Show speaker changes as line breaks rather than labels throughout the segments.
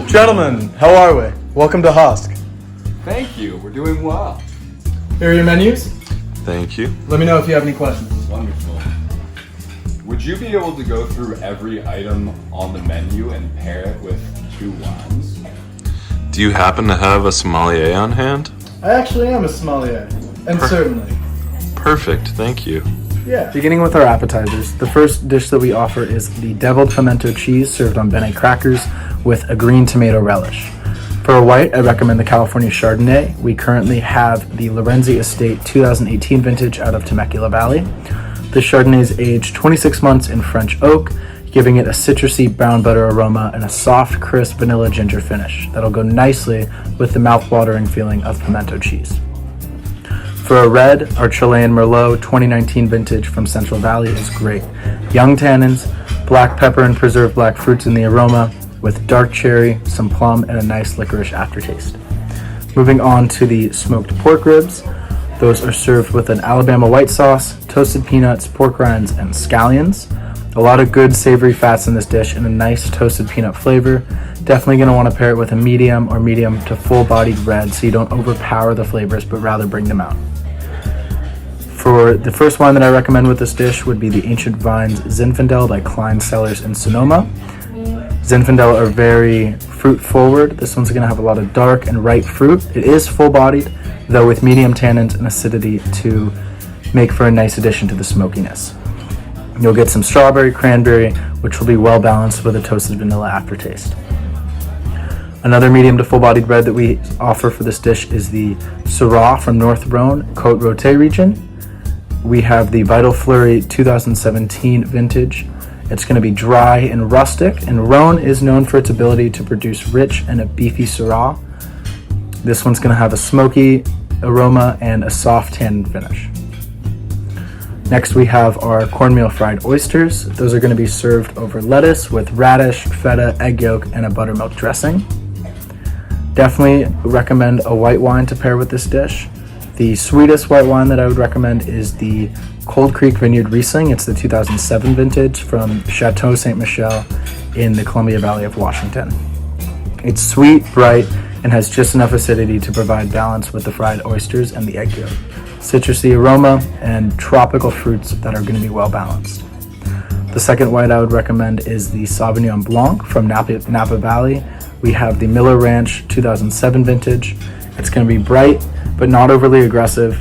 Gentlemen, how are we? Welcome to Husk.
Thank you. We're doing well.
Here are your menus.
Thank you.
Let me know if you have any questions.
Wonderful. Would you be able to go through every item on the menu and pair it with 2 wines?
Do you happen to have a sommelier on hand?
I actually am a sommelier, and certainly.
Perfect, thank you.
Yeah. Beginning with our appetizers, the first dish that we offer is the deviled pimento cheese served on bene crackers with a green tomato relish. For a white, I recommend the California Chardonnay. We currently have the Lorenzi Estate 2018 vintage out of Temecula Valley. The Chardonnay is aged 26 months in French oak, giving it a citrusy brown butter aroma and a soft, crisp vanilla ginger finish that'll go nicely with the mouth-watering feeling of pimento cheese. For a red, our Chilean Merlot 2019 vintage from Central Valley is great. Young tannins, black pepper and preserved black fruits in the aroma, with dark cherry, some plum, and a nice licorice aftertaste. Moving on to the smoked pork ribs. Those are served with an Alabama white sauce, toasted peanuts, pork rinds, and scallions. A lot of good savory fats in this dish and a nice toasted peanut flavor. Definitely going to want to pair it with a medium or medium to full-bodied red so you don't overpower the flavors but rather bring them out. For the first wine that I recommend with this dish would be the Ancient Vines Zinfandel by Klein Cellars in Sonoma. Zinfandel are very fruit-forward. This one's going to have a lot of dark and ripe fruit. It is full-bodied, though with medium tannins and acidity to make for a nice addition to the smokiness. You'll get some strawberry, cranberry, which will be well balanced with a toasted vanilla aftertaste. Another medium to full-bodied red that we offer for this dish is the Syrah from North Rhone, Côte Rôtie region. We have the Vital Fleury 2017 vintage. It's going to be dry and rustic, and Rhone is known for its ability to produce rich and a beefy Syrah. This one's going to have a smoky aroma and a soft tannin finish. Next we have our cornmeal fried oysters. Those are going to be served over lettuce with radish, feta, egg yolk, and a buttermilk dressing. Definitely recommend a white wine to pair with this dish. The sweetest white wine that I would recommend is the Cold Creek Vineyard Riesling. It's the 2007 vintage from Chateau Ste. Michelle in the Columbia Valley of Washington. It's sweet, bright, and has just enough acidity to provide balance with the fried oysters and the egg yolk. Citrusy aroma and tropical fruits that are going to be well balanced. The second white I would recommend is the Sauvignon Blanc from Napa Valley. We have the Miller Ranch 2007 vintage. It's going to be bright but not overly aggressive,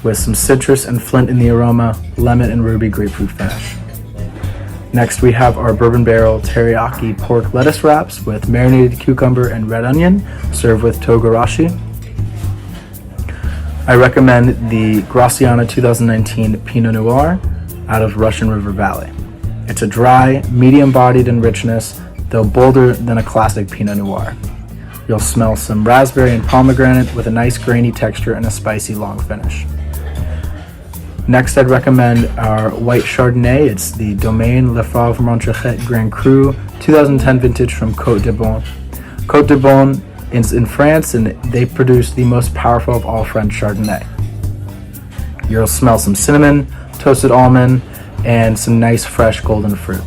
with some citrus and flint in the aroma, lemon and ruby grapefruit finish. Next we have our bourbon barrel teriyaki pork lettuce wraps with marinated cucumber and red onion, served with togarashi. I recommend the Graciana 2019 Pinot Noir out of Russian River Valley. It's a dry, medium-bodied in richness, though bolder than a classic Pinot Noir. You'll smell some raspberry and pomegranate with a nice grainy texture and a spicy long finish. Next, I'd recommend our white Chardonnay. It's the Domaine Lefebvre Montrachet Grand Cru 2010 vintage from Côte de Beaune. Côte de Beaune is in France, and they produce the most powerful of all French Chardonnay. You'll smell some cinnamon, toasted almond, and some nice fresh golden fruit.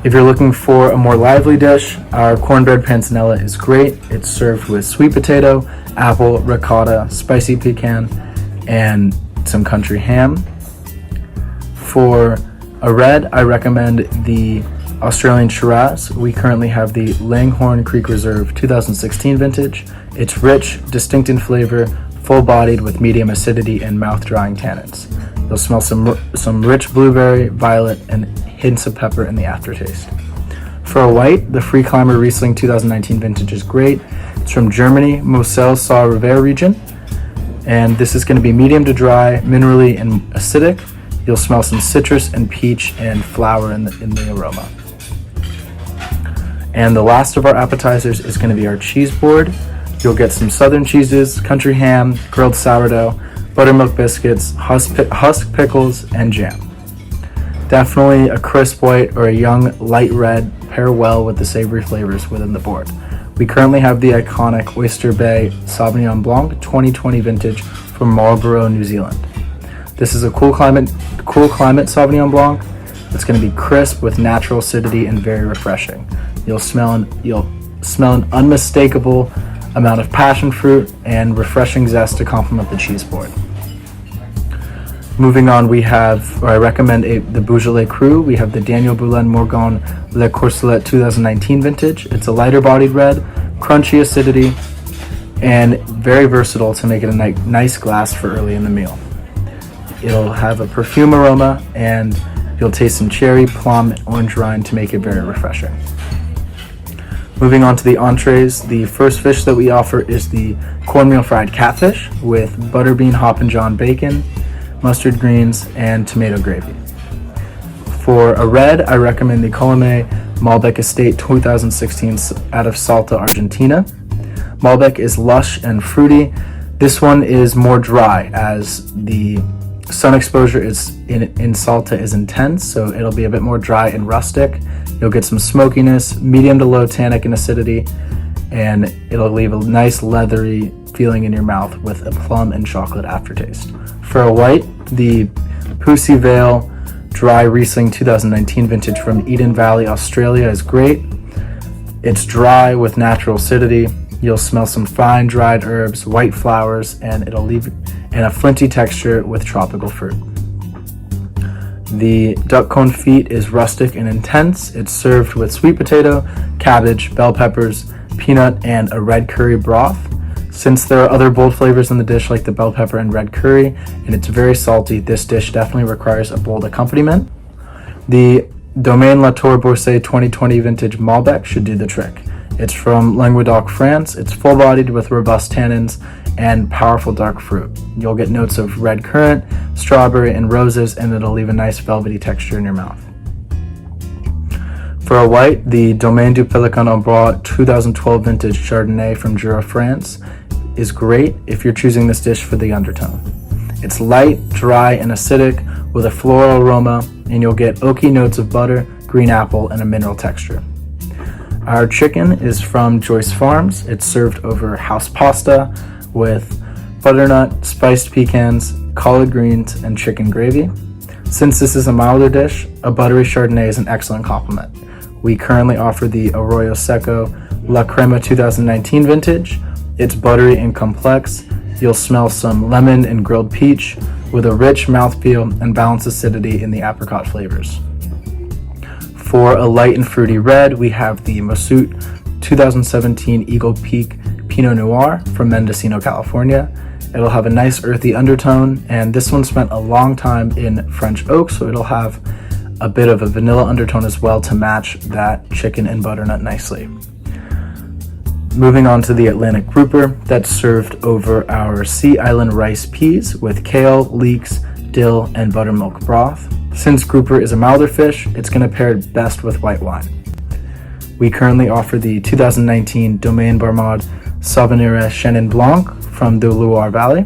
If you're looking for a more lively dish, our cornbread panzanella is great. It's served with sweet potato, apple, ricotta, spicy pecan, and some country ham. For a red, I recommend the Australian Shiraz. We currently have the Langhorne Creek Reserve 2016 vintage. It's rich, distinct in flavor, full-bodied with medium acidity and mouth-drying tannins. You'll smell some rich blueberry, violet, and hints of pepper in the aftertaste. For a white, the Free Climber Riesling 2019 vintage is great. It's from Germany, Moselle-Saar-Rivera region, and this is going to be medium to dry, minerally, and acidic. You'll smell some citrus and peach and flower in the aroma. And the last of our appetizers is going to be our cheese board. You'll get some southern cheeses, country ham, grilled sourdough, buttermilk biscuits, husk pickles, and jam. Definitely a crisp white or a young light red pair well with the savory flavors within the board. We currently have the iconic Oyster Bay Sauvignon Blanc 2020 vintage from Marlborough, New Zealand. This is a cool climate Sauvignon Blanc. It's going to be crisp with natural acidity and very refreshing. You'll smell an unmistakable amount of passion fruit and refreshing zest to complement the cheese board. Moving on, I recommend the Beaujolais Cru. We have the Daniel Boulin Morgon Le Courcelette 2019 vintage. It's a lighter bodied red, crunchy acidity, and very versatile to make it a nice glass for early in the meal. It'll have a perfume aroma, and you'll taste some cherry, plum, and orange rind to make it very refreshing. Moving on to the entrees, the first fish that we offer is the cornmeal fried catfish with butterbean Hoppin' John bacon, mustard greens, and tomato gravy. For a red, I recommend the Colomé Malbec Estate 2016 out of Salta, Argentina. Malbec is lush and fruity. This one is more dry as the sun exposure in Salta is intense, so it'll be a bit more dry and rustic. You'll get some smokiness, medium to low tannic and acidity, and it'll leave a nice leathery feeling in your mouth with a plum and chocolate aftertaste. For a white, the Pussy Vale Dry Riesling 2019 vintage from Eden Valley, Australia is great. It's dry with natural acidity. You'll smell some fine dried herbs, white flowers, and it'll leave a flinty texture with tropical fruit. The duck confit is rustic and intense. It's served with sweet potato, cabbage, bell peppers, peanut, and a red curry broth. Since there are other bold flavors in the dish like the bell pepper and red curry, and it's very salty, this dish definitely requires a bold accompaniment. The Domaine La Tour Bourset 2020 vintage Malbec should do the trick. It's from Languedoc, France. It's full-bodied with robust tannins and powerful dark fruit. You'll get notes of red currant, strawberry, and roses, and it'll leave a nice velvety texture in your mouth. For a white, the Domaine du Pélican en Bois 2012 vintage Chardonnay from Jura, France is great if you're choosing this dish for the undertone. It's light, dry, and acidic with a floral aroma, and you'll get oaky notes of butter, green apple, and a mineral texture. Our chicken is from Joyce Farms. It's served over house pasta with butternut, spiced pecans, collard greens, and chicken gravy. Since this is a milder dish, a buttery Chardonnay is an excellent complement. We currently offer the Arroyo Seco La Crema 2019 vintage. It's buttery and complex. You'll smell some lemon and grilled peach with a rich mouthfeel and balanced acidity in the apricot flavors. For a light and fruity red, we have the Mosut 2017 Eagle Peak Pinot Noir from Mendocino, California. It'll have a nice earthy undertone, and this one spent a long time in French oak, so it'll have a bit of a vanilla undertone as well to match that chicken and butternut nicely. Moving on to the Atlantic grouper, that's served over our Sea Island rice peas with kale, leeks, dill, and buttermilk broth. Since grouper is a milder fish, it's going to pair best with white wine. We currently offer the 2019 Domaine Barmade Savenire Chenin Blanc from the Loire Valley.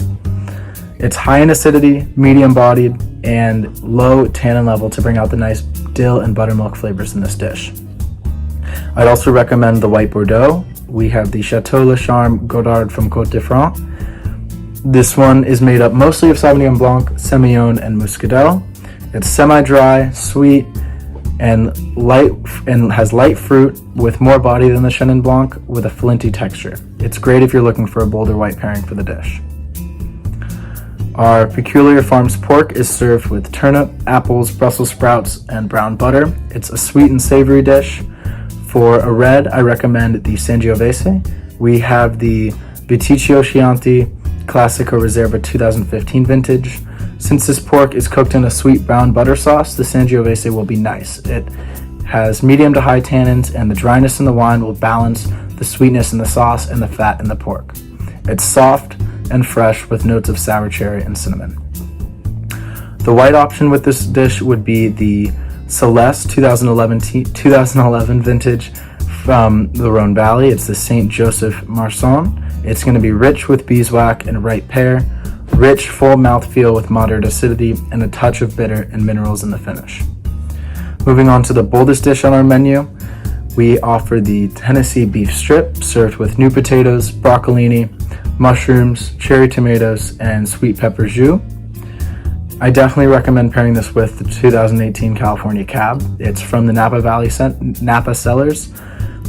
It's high in acidity, medium bodied, and low tannin level to bring out the nice dill and buttermilk flavors in this dish. I'd also recommend the white Bordeaux. We have the Chateau Le Charme Godard from Côte de France. This one is made up mostly of Sauvignon Blanc, Semillon, and Muscadel. It's semi-dry, sweet, and light, and has light fruit with more body than the Chenin Blanc with a flinty texture. It's great if you're looking for a bolder white pairing for the dish. Our Peculiar Farms pork is served with turnip, apples, Brussels sprouts, and brown butter. It's a sweet and savory dish. For a red, I recommend the Sangiovese. We have the Viticcio Chianti Classico Reserva 2015 vintage. Since this pork is cooked in a sweet brown butter sauce, the Sangiovese will be nice. It has medium to high tannins, and the dryness in the wine will balance the sweetness in the sauce and the fat in the pork. It's soft and fresh with notes of sour cherry and cinnamon. The white option with this dish would be the Celeste 2011 vintage from the Rhone Valley. It's the Saint Joseph Marsan. It's going to be rich with beeswax and ripe pear, rich, full mouthfeel with moderate acidity, and a touch of bitter and minerals in the finish. Moving on to the boldest dish on our menu, we offer the Tennessee beef strip served with new potatoes, broccolini, mushrooms, cherry tomatoes, and sweet pepper jus. I definitely recommend pairing this with the 2018 California Cab. It's from the Napa Valley Napa Cellars.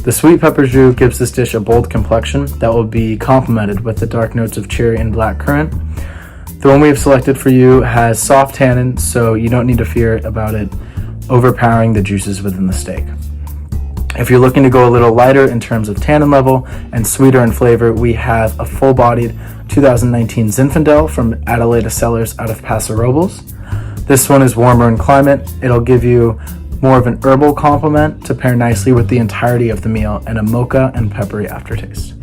The sweet pepper jus gives this dish a bold complexion that will be complemented with the dark notes of cherry and blackcurrant. The one we have selected for you has soft tannin, so you don't need to fear about it overpowering the juices within the steak. If you're looking to go a little lighter in terms of tannin level and sweeter in flavor, we have a full-bodied 2019 Zinfandel from Adelaida Cellars out of Paso Robles. This one is warmer in climate. It'll give you more of an herbal complement to pair nicely with the entirety of the meal and a mocha and peppery aftertaste.